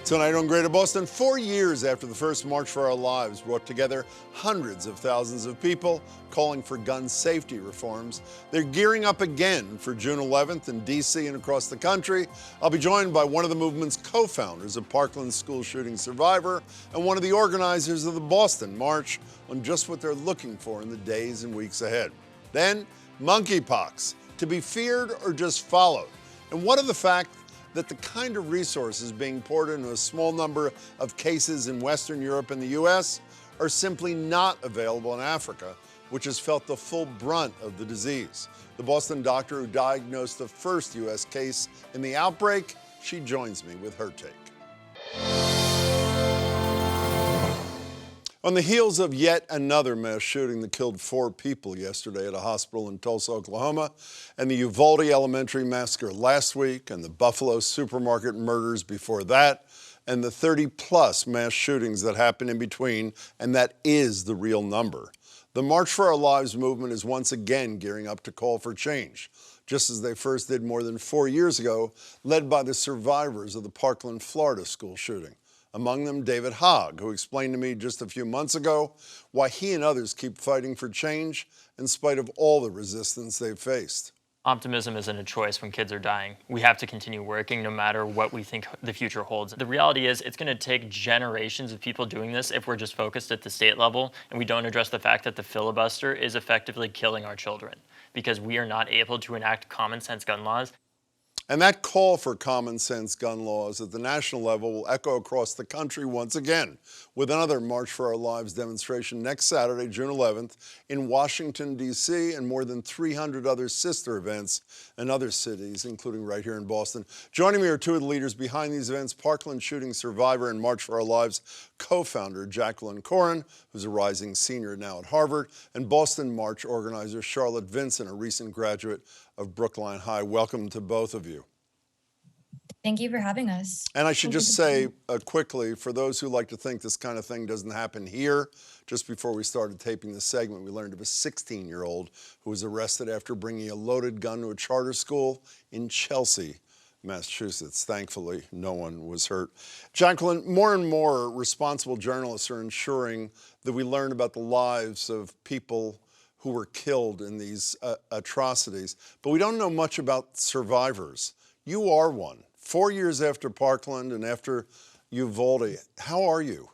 Tonight on Greater Boston, 4 years after the first March for Our Lives brought together hundreds of thousands of people calling for gun safety reforms, they're gearing up again for June 11th in D.C. and across the country. I'll be joined by one of the movement's co-founders, a Parkland school shooting survivor, and one of the organizers of the Boston March on just what they're looking for in the days and weeks ahead. Then, monkeypox, to be feared or just followed. And what of the fact that the kind of resources being poured into a small number of cases in Western Europe and the U.S. are simply not available in Africa, which has felt the full brunt of the disease. The Boston doctor who diagnosed the first U.S. case in the outbreak, she joins me with her take. On the heels of yet another mass shooting that killed 4 people yesterday at a hospital in Tulsa, Oklahoma, and the Uvalde Elementary massacre last week, and the Buffalo supermarket murders before that, and the 30-plus mass shootings that happened in between, and that is the real number. The March for Our Lives movement is once again gearing up to call for change, just as they first did more than 4 years ago, led by the survivors of the Parkland, Florida school shooting. Among them, David Hogg, who explained to me just a few months ago why he and others keep fighting for change in spite of all the resistance they've faced. Optimism isn't a choice when kids are dying. We have to continue working no matter what we think the future holds. The reality is it's going to take generations of people doing this if we're just focused at the state level and we don't address the fact that the filibuster is effectively killing our children because we are not able to enact common sense gun laws. And that call for common sense gun laws at the national level will echo across the country once again with another March for Our Lives demonstration next Saturday, June 11th, in Washington, D.C., and more than 300 other sister events in other cities, including right here in Boston. Joining me are 2 of the leaders behind these events, Parkland shooting survivor and March for Our Lives co-founder Jaclyn Corin, who's a rising senior now at Harvard, and Boston March organizer Charlotte Vincent, a recent graduate of Brookline High. Welcome to both of you. Thank you for having us. And I should just say quickly, for those who like to think this kind of thing doesn't happen here, just before we started taping this segment, we learned of a 16-year-old who was arrested after bringing a loaded gun to a charter school in Chelsea, Massachusetts. Thankfully, no one was hurt. Jaclyn, more and more responsible journalists are ensuring that we learn about the lives of people who were killed in these atrocities, but we don't know much about survivors. You are one. 4 years after Parkland and after Uvalde, how are you?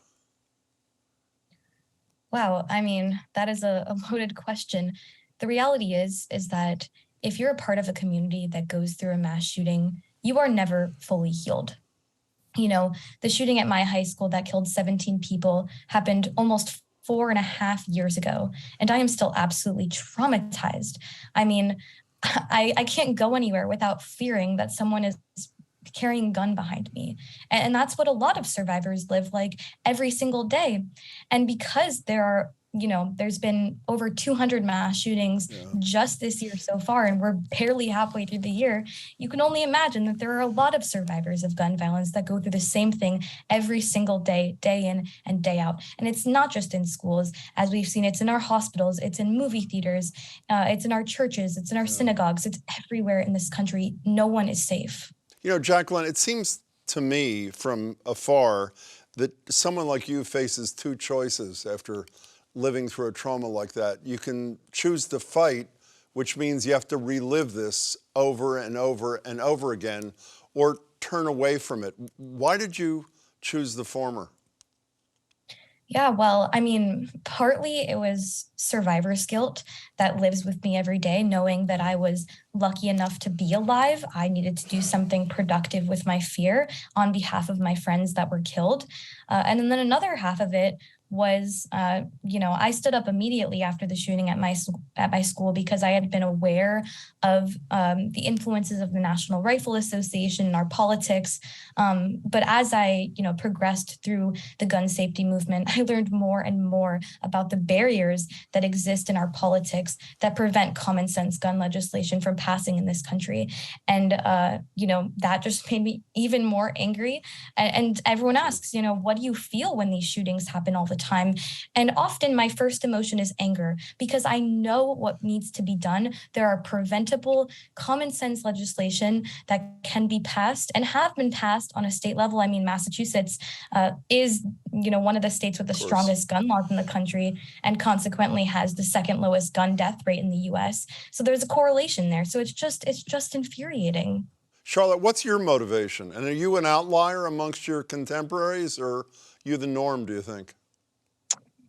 Wow, I mean, that is a loaded question. The reality is that if you're a part of a community that goes through a mass shooting, you are never fully healed. You know, the shooting at my high school that killed 17 people happened almost 4.5 years ago, and I am still absolutely traumatized. I mean, I can't go anywhere without fearing that someone is carrying a gun behind me. And that's what a lot of survivors live like every single day. And because there's been over 200 mass shootings just this year so far, and we're barely halfway through the year, you can only imagine that there are a lot of survivors of gun violence that go through the same thing every single day, day in and day out. And it's not just in schools, as we've seen, it's in our hospitals, it's in movie theaters, it's in our churches, it's in our synagogues, it's everywhere in this country. No one is safe. You know, Jaclyn, it seems to me from afar that someone like you faces 2 choices after living through a trauma like that. You can choose to fight, which means you have to relive this over and over and over again, or turn away from it. Why did you choose the former? Yeah, well, I mean, partly it was survivor's guilt that lives with me every day, knowing that I was lucky enough to be alive. I needed to do something productive with my fear on behalf of my friends that were killed. And then another half of it was, I stood up immediately after the shooting at my school because I had been aware of the influences of the National Rifle Association in our politics. But as I, progressed through the gun safety movement, I learned more and more about the barriers that exist in our politics that prevent common sense gun legislation from passing in this country. And, that just made me even more angry. And everyone asks, what do you feel when these shootings happen all the time. And often my first emotion is anger because I know what needs to be done. There are preventable, common sense legislation that can be passed and have been passed on a state level. I mean, Massachusetts is, one of the states with the strongest gun laws in the country, and consequently has the second lowest gun death rate in the U.S. So there's a correlation there. So it's just infuriating. Charlotte, what's your motivation? And are you an outlier amongst your contemporaries, or you the norm, do you think?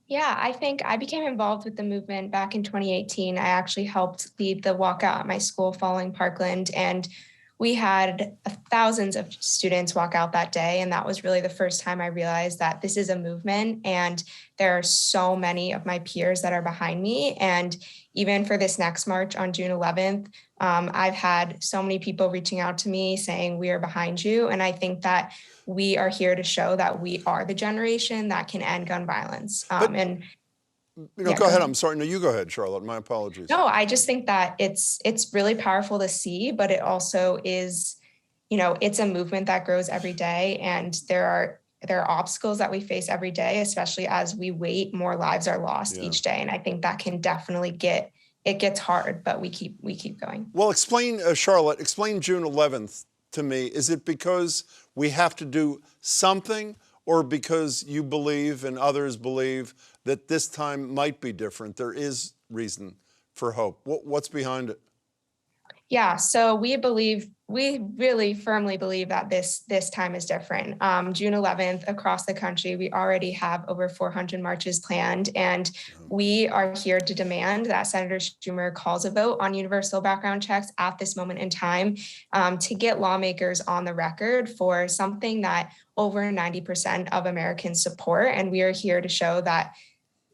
Yeah, I think I became involved with the movement back in 2018. I actually helped lead the walkout at my school following Parkland, and we had thousands of students walk out that day. And that was really the first time I realized that this is a movement, and there are so many of my peers that are behind me. And even for this next march on June 11th, I've had so many people reaching out to me saying, we are behind you. And I think that we are here to show that we are the generation that can end gun violence. Go ahead. I'm sorry. No, you go ahead, Charlotte. My apologies. No, I just think that it's really powerful to see, but it also is, it's a movement that grows every day. And there are obstacles that we face every day, especially as we wait, more lives are lost each day. And I think that can definitely it gets hard, but we keep going. Well, explain, Charlotte, explain June 11th to me. Is it because we have to do something, or because you believe and others believe that this time might be different? There is reason for hope. What's behind it? Yeah, so we really firmly believe that this time is different. June 11th, across the country, we already have over 400 marches planned, and we are here to demand that Senator Schumer calls a vote on universal background checks at this moment in time, to get lawmakers on the record for something that over 90% of Americans support. And we are here to show that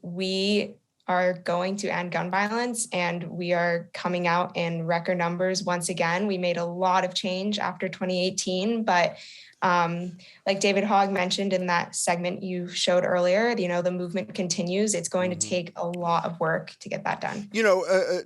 we are going to end gun violence, and we are coming out in record numbers once again. We made a lot of change after 2018, but like David Hogg mentioned in that segment you showed earlier, the movement continues. It's going to take a lot of work to get that done.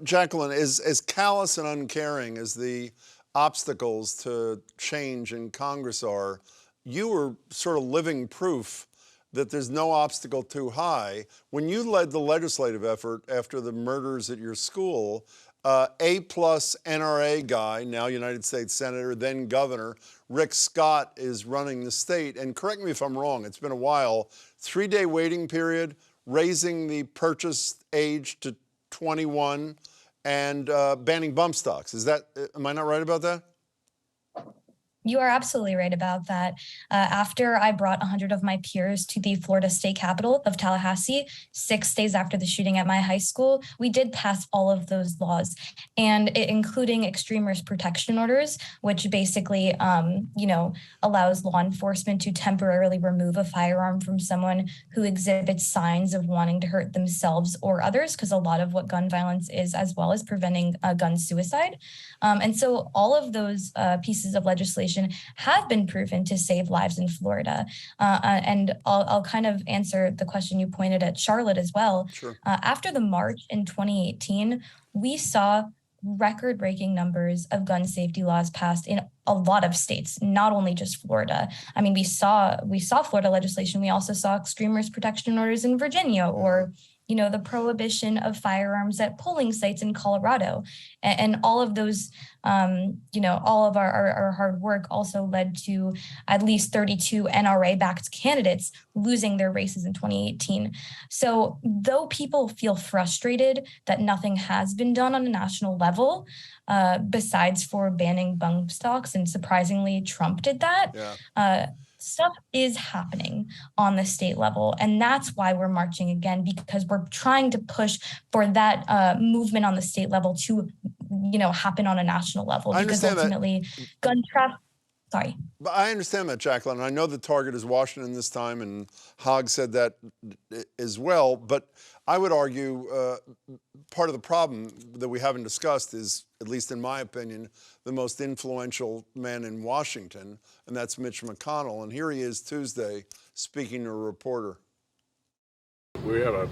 Jaclyn, as callous and uncaring as the obstacles to change in Congress are, you were sort of living proof that there's no obstacle too high. When you led the legislative effort after the murders at your school, A-plus NRA guy, now United States Senator, then Governor, Rick Scott is running the state. And correct me if I'm wrong, it's been a while, 3-day waiting period, raising the purchase age to 21, and banning bump stocks. Am I not right about that? You are absolutely right about that. After I brought 100 of my peers to the Florida state capitol of Tallahassee, 6 days after the shooting at my high school, we did pass all of those laws, and including extreme risk protection orders, which basically, allows law enforcement to temporarily remove a firearm from someone who exhibits signs of wanting to hurt themselves or others, because a lot of what gun violence is, as well as preventing gun suicide. And so all of those pieces of legislation have been proven to save lives in Florida. And I'll kind of answer the question you pointed at Charlotte as well. Sure. After the march in 2018, we saw record-breaking numbers of gun safety laws passed in a lot of states, not only just Florida. I mean, we saw Florida legislation. We also saw extreme risk protection orders in Virginia, or the prohibition of firearms at polling sites in Colorado. And all of those, all of our hard work also led to at least 32 NRA-backed candidates losing their races in 2018. So though people feel frustrated that nothing has been done on a national level, besides for banning bump stocks, and surprisingly, Trump did that, stuff is happening on the state level. And that's why we're marching again, because we're trying to push for that movement on the state level to, happen on a national level. Because ultimately, gun trafficking. Sorry. But I understand that, Jaclyn. And I know the target is Washington this time, and Hogg said that as well. But I would argue part of the problem that we haven't discussed is, at least in my opinion, the most influential man in Washington, and that's Mitch McConnell. And here he is Tuesday speaking to a reporter. We had a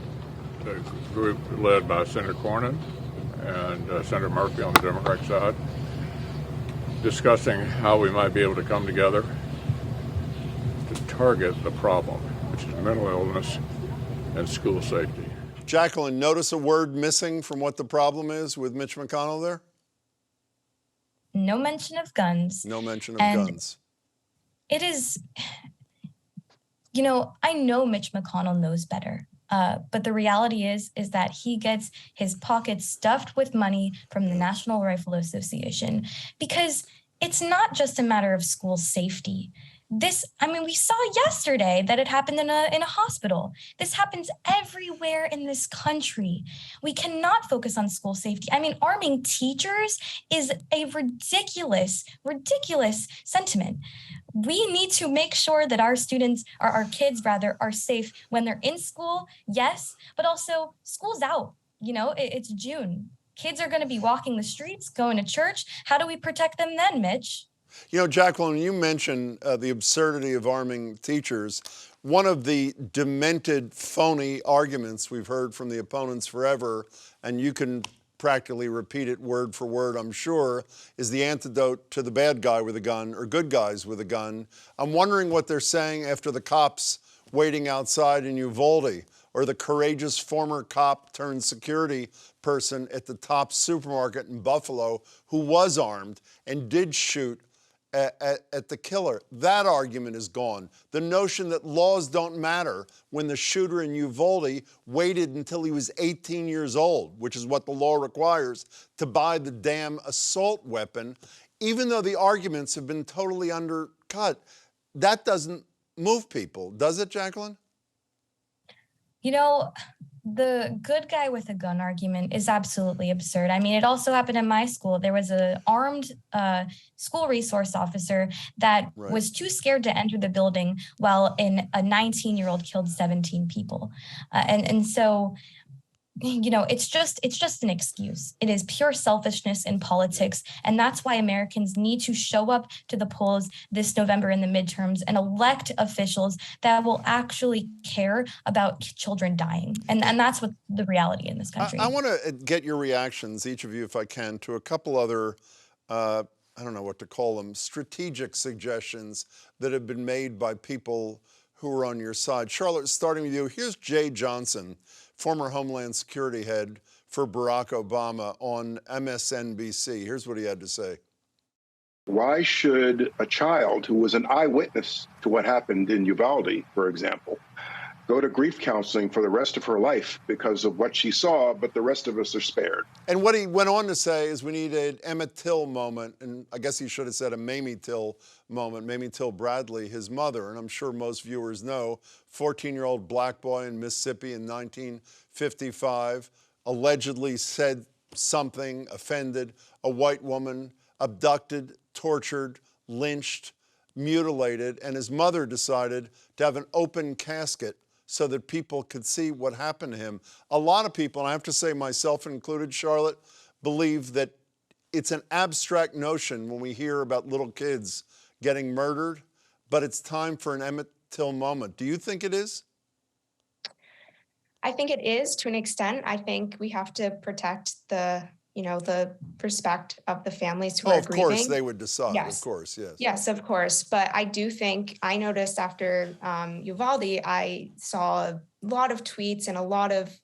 group led by Senator Corin and Senator Murphy on the Democratic side, discussing how we might be able to come together to target the problem, which is mental illness and school safety. Jaclyn, notice a word missing from what the problem is with Mitch McConnell there? No mention of guns. No mention of guns. It is, I know Mitch McConnell knows better. But the reality is that he gets his pockets stuffed with money from the National Rifle Association, because it's not just a matter of school safety. We saw yesterday that it happened in a hospital. This happens everywhere in this country. We cannot focus on school safety. Arming teachers is a ridiculous sentiment. We need to make sure that our students, or our kids rather, are safe when they're in school, yes, but also school's out. It's June. Kids are going to be walking the streets, going to church. How do we protect them then, Mitch? Jaclyn, you mentioned the absurdity of arming teachers. One of the demented, phony arguments we've heard from the opponents forever, and you can practically repeat it word for word, I'm sure, is the antidote to the bad guy with a gun or good guys with a gun. I'm wondering what they're saying after the cops waiting outside in Uvalde, or the courageous former cop turned security person at the Top supermarket in Buffalo who was armed and did shoot at the killer. That argument is gone. The notion that laws don't matter when the shooter in Uvalde waited until he was 18 years old, which is what the law requires, to buy the damn assault weapon, even though the arguments have been totally undercut. That doesn't move people, does it, Jaclyn? The good guy with a gun argument is absolutely absurd. It also happened in my school. There was an armed school resource officer that was too scared to enter the building while a 19-year-old killed 17 people. And so, it's just an excuse. It is pure selfishness in politics. And that's why Americans need to show up to the polls this November in the midterms and elect officials that will actually care about children dying. And that's what the reality in this country. I want to get your reactions, each of you, if I can, to a couple other, I don't know what to call them, strategic suggestions that have been made by people who are on your side. Charlotte, starting with you, here's Jay Johnson, former Homeland Security head for Barack Obama, on MSNBC. Here's what he had to say. Why should a child who was an eyewitness to what happened in Uvalde, for example, go to grief counseling for the rest of her life because of what she saw, but the rest of us are spared? And what he went on to say is we need an Emmett Till moment, and I guess he should have said a Mamie Till moment. Mamie Till Bradley, his mother, and I'm sure most viewers know, 14-year-old black boy in Mississippi in 1955, allegedly said something, offended a white woman, abducted, tortured, lynched, mutilated, and his mother decided to have an open casket so that people could see what happened to him. A lot of people, and I have to say myself included, Charlotte, believe that it's an abstract notion when we hear about little kids getting murdered, but it's time for an Emmett Till moment. Do you think it is? I think it is to an extent. I think we have to protect the respect of the families who are grieving. Of course, they would decide. Yes. Of course, yes. Yes, of course. But I do think, I noticed after Uvalde, I saw a lot of tweets and a lot of,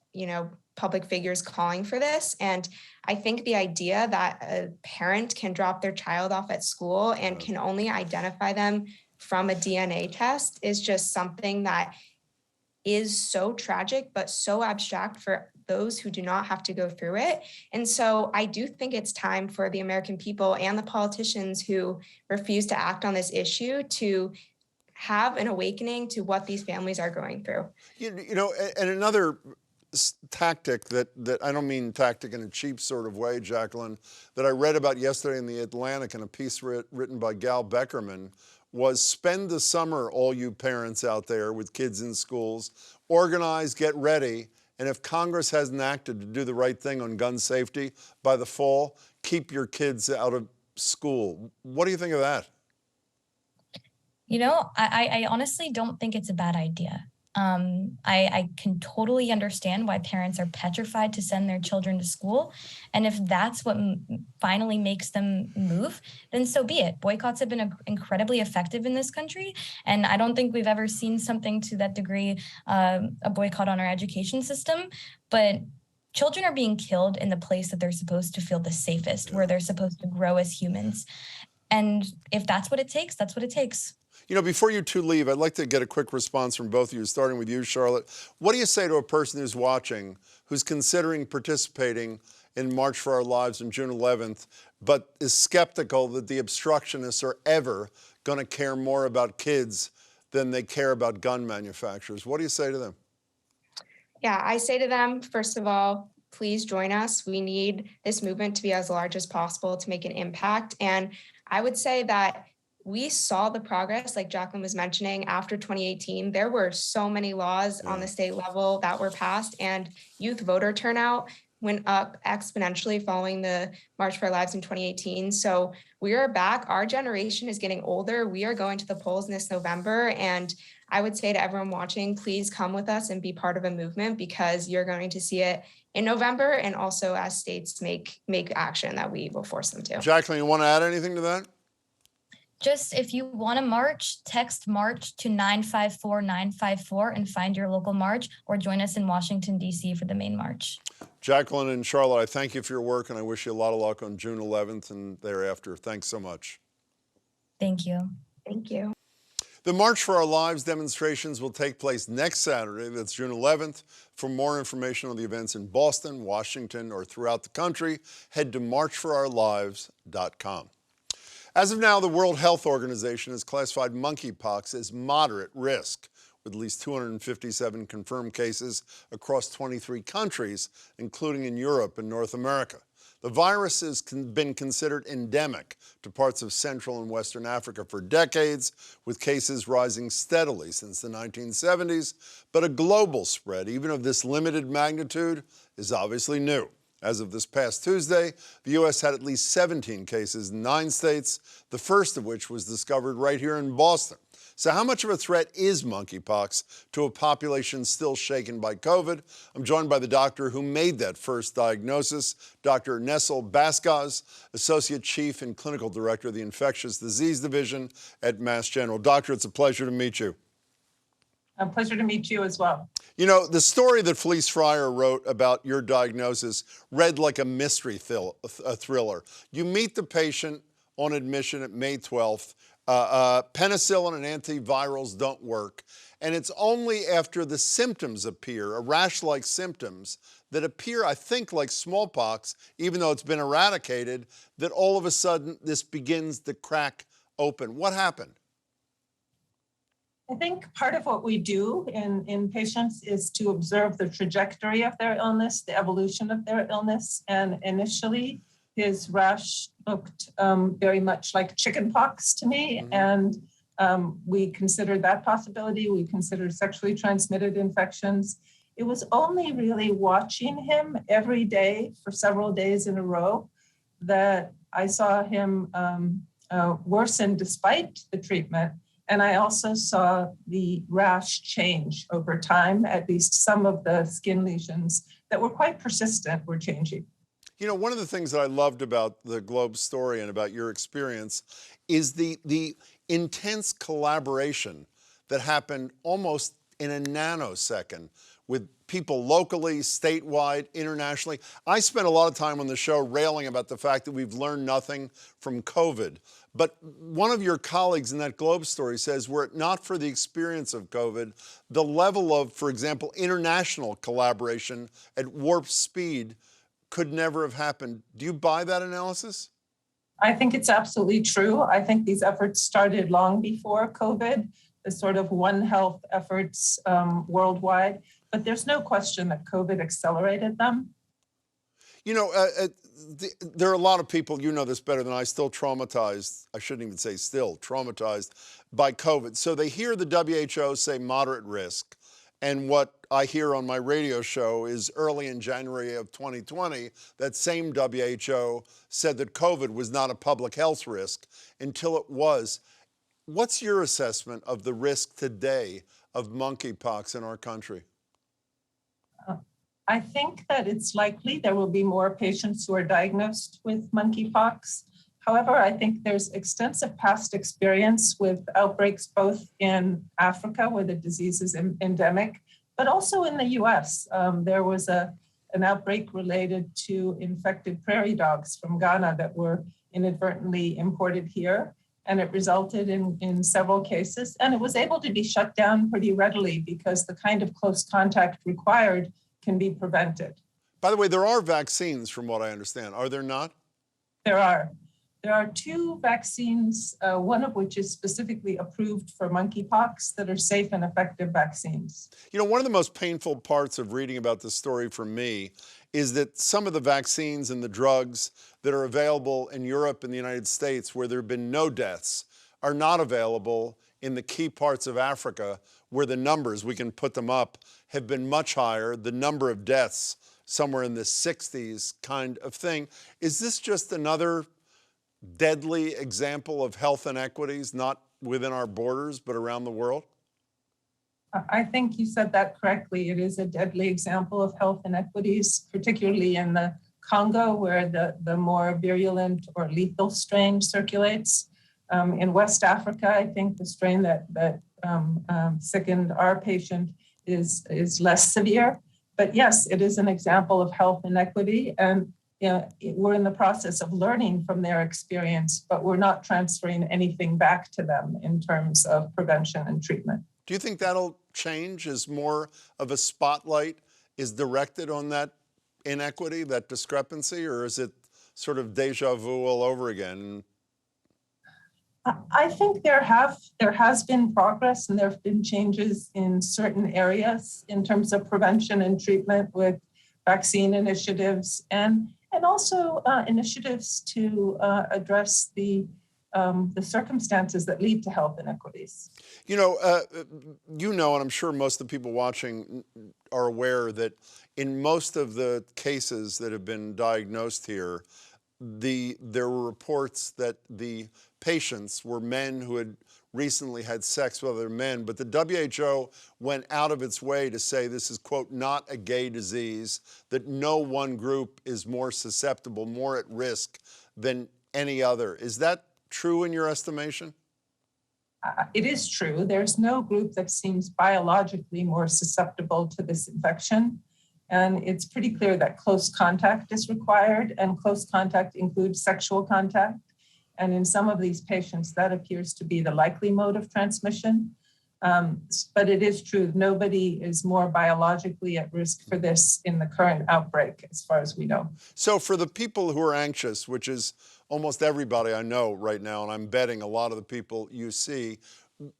public figures calling for this. And I think the idea that a parent can drop their child off at school and can only identify them from a DNA test is just something that is so tragic, but so abstract for those who do not have to go through it. And so I do think it's time for the American people and the politicians who refuse to act on this issue to have an awakening to what these families are going through. And another tactic that I don't mean tactic in a cheap sort of way, Jaclyn, that I read about yesterday in The Atlantic in a piece written by Gal Beckerman, was spend the summer, all you parents out there with kids in schools, organize, get ready, and if Congress hasn't acted to do the right thing on gun safety by the fall, keep your kids out of school. What do you think of that? I honestly don't think it's a bad idea. I can totally understand why parents are petrified to send their children to school. And if that's what finally makes them move, then so be it. Boycotts have been incredibly effective in this country. And I don't think we've ever seen something to that degree, a boycott on our education system. But children are being killed in the place that they're supposed to feel the safest, where they're supposed to grow as humans. And if that's what it takes, that's what it takes. You know, before you two leave, I'd like to get a quick response from both of you, starting with you, Charlotte. What do you say to a person who's watching, who's considering participating in March for Our Lives on June 11th, but is skeptical that the obstructionists are ever going to care more about kids than they care about gun manufacturers? What do you say to them? Yeah, I say to them, first of all, please join us. We need this movement to be as large as possible to make an impact. And I would say that we saw the progress, like Jaclyn was mentioning, after 2018. There were so many laws on the state level that were passed, and youth voter turnout went up exponentially following the March for Our Lives in 2018. So we are back. Our generation is getting older. We are going to the polls this November. And I would say to everyone watching, please come with us and be part of a movement, because you're going to see it in November, and also as states make action that we will force them to. Jaclyn, you want to add anything to that? Just if you want to march, text March to 954-954 and find your local march, or join us in Washington, D.C. for the main march. Jaclyn and Charlotte, I thank you for your work, and I wish you a lot of luck on June 11th and thereafter. Thanks so much. Thank you. Thank you. The March for Our Lives demonstrations will take place next Saturday, that's June 11th. For more information on the events in Boston, Washington, or throughout the country, head to marchforourlives.com. As of now, the World Health Organization has classified monkeypox as moderate risk, with at least 257 confirmed cases across 23 countries, including in Europe and North America. The virus has been considered endemic to parts of Central and Western Africa for decades, with cases rising steadily since the 1970s. But a global spread, even of this limited magnitude, is obviously new. As of this past Tuesday, the U.S. had at least 17 cases in 9 states, the first of which was discovered right here in Boston. So how much of a threat is monkeypox to a population still shaken by COVID? I'm joined by the doctor who made that first diagnosis, Dr. Nessel Bascaz, Associate Chief and Clinical Director of the Infectious Disease Division at Mass General. Doctor, it's a pleasure to meet you. A pleasure to meet you as well. You know, the story that Felice Fryer wrote about your diagnosis read like a mystery thriller. You meet the patient on admission at May 12th. Penicillin and antivirals don't work. And it's only after the symptoms appear, rash-like symptoms, that appear, I think, like smallpox, even though it's been eradicated, that all of a sudden this begins to crack open. What happened? I think part of what we do in patients is to observe the trajectory of their illness, the evolution of their illness. And initially, his rash looked very much like chickenpox to me. And we considered that possibility. We considered sexually transmitted infections. It was only really watching him every day for several days in a row that I saw him worsen despite the treatment. And I also saw the rash change over time. At least some of the skin lesions that were quite persistent were changing. You know, one of the things that I loved about the Globe story and about your experience is the intense collaboration that happened almost in a nanosecond with people locally, statewide, internationally. I spent a lot of time on the show railing about the fact that we've learned nothing from COVID. But one of your colleagues in that Globe story says, were it not for the experience of COVID, the level of, for example, international collaboration at warp speed could never have happened. Do you buy that analysis? I think it's absolutely true. I think these efforts started long before COVID, the sort of One Health efforts worldwide. But there's no question that COVID accelerated them. You know, there are a lot of people, you know this better than I, still traumatized, I shouldn't even say still, traumatized by COVID. So they hear the WHO say moderate risk. And what I hear on my radio show is early in January of 2020, that same WHO said that COVID was not a public health risk until it was. What's your assessment of the risk today of monkeypox in our country? I think that it's likely there will be more patients who are diagnosed with monkeypox. However, I think there's extensive past experience with outbreaks both in Africa, where the disease is endemic, but also in the US. There was an outbreak related to infected prairie dogs from Ghana that were inadvertently imported here. And it resulted in several cases. And it was able to be shut down pretty readily because the kind of close contact required can be prevented. By the way, there are vaccines from what I understand, are there not? There are. There are two vaccines, one of which is specifically approved for monkeypox, that are safe and effective vaccines. You know, one of the most painful parts of reading about this story for me is that some of the vaccines and the drugs that are available in Europe and the United States, where there have been no deaths, are not available in the key parts of Africa where the numbers, we can put them up, have been much higher, the number of deaths somewhere in the 60s kind of thing. Is this just another deadly example of health inequities, not within our borders, but around the world? I think you said that correctly. It is a deadly example of health inequities, particularly in the Congo, where the more virulent or lethal strain circulates. In West Africa, I think the strain that sickened our patient is less severe. But yes, it is an example of health inequity. And we're in the process of learning from their experience, but we're not transferring anything back to them in terms of prevention and treatment. Do you think that'll change as more of a spotlight is directed on that inequity, that discrepancy, or is it sort of deja vu all over again? I think there has been progress, and there have been changes in certain areas in terms of prevention and treatment with vaccine initiatives and also initiatives to address the circumstances that lead to health inequities. You know, and I'm sure most of the people watching are aware that in most of the cases that have been diagnosed here, there were reports that the patients were men who had recently had sex with other men, but the WHO went out of its way to say this is, quote, not a gay disease, that no one group is more susceptible, more at risk than any other. Is that true in your estimation? It is true. There's no group that seems biologically more susceptible to this infection. And it's pretty clear that close contact is required, and close contact includes sexual contact. And in some of these patients, that appears to be the likely mode of transmission. But it is true, nobody is more biologically at risk for this in the current outbreak, as far as we know. So for the people who are anxious, which is almost everybody I know right now, and I'm betting a lot of the people you see,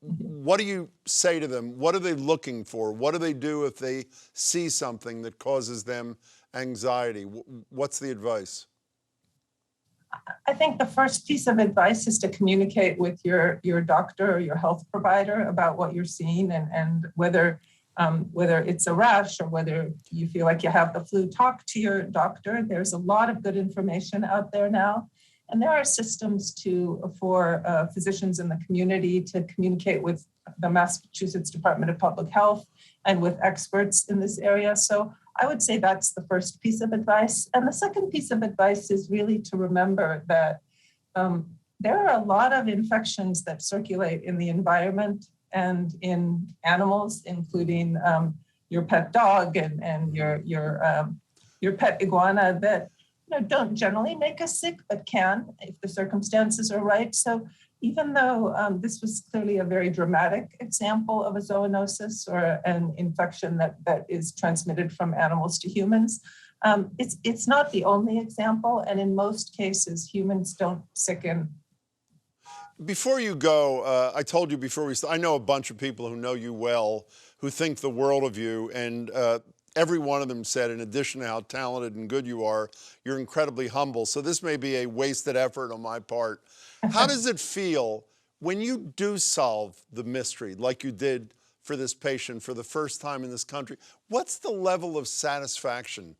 what do you say to them? What are they looking for? What do they do if they see something that causes them anxiety? What's the advice? I think the first piece of advice is to communicate with your doctor or your health provider about what you're seeing and whether it's a rash or whether you feel like you have the flu. Talk to your doctor. There's a lot of good information out there now. And there are systems for physicians in the community to communicate with the Massachusetts Department of Public Health and with experts in this area. So I would say that's the first piece of advice. And the second piece of advice is really to remember that there are a lot of infections that circulate in the environment and in animals, including your pet dog and your pet iguana that don't generally make us sick, but can if the circumstances are right. So even though this was clearly a very dramatic example of a zoonosis or an infection that is transmitted from animals to humans, it's not the only example. And in most cases, humans don't sicken. Before you go, I told you before we started, I know a bunch of people who know you well, who think the world of you, and every one of them said, in addition to how talented and good you are, you're incredibly humble. So this may be a wasted effort on my part. How does it feel when you do solve the mystery, like you did for this patient for the first time in this country? What's the level of satisfaction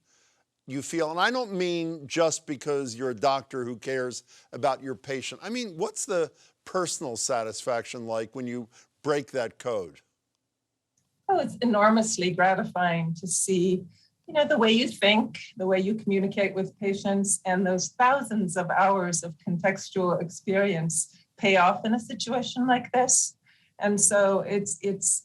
you feel? And I don't mean just because you're a doctor who cares about your patient. I mean, what's the personal satisfaction like when you break that code? Oh, it's enormously gratifying to see, the way you think, the way you communicate with patients, and those thousands of hours of contextual experience pay off in a situation like this. And so it's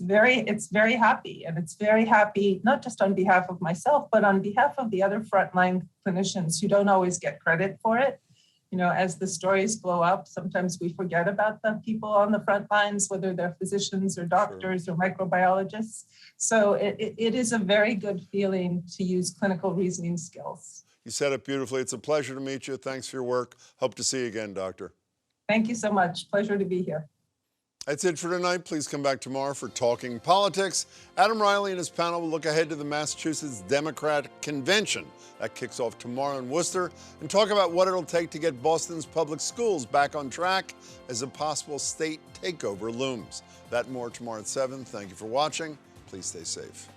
very happy, and it's very happy not just on behalf of myself, but on behalf of the other frontline clinicians who don't always get credit for it. As the stories blow up, sometimes we forget about the people on the front lines, whether they're physicians or doctors or microbiologists. So it is a very good feeling to use clinical reasoning skills. You said it beautifully. It's a pleasure to meet you. Thanks for your work. Hope to see you again, Doctor. Thank you so much. Pleasure to be here. That's it for tonight. Please come back tomorrow for Talking Politics. Adam Riley and his panel will look ahead to the Massachusetts Democratic Convention. That kicks off tomorrow in Worcester, and talk about what it'll take to get Boston's public schools back on track as a possible state takeover looms. That and more tomorrow at 7. Thank you for watching. Please stay safe.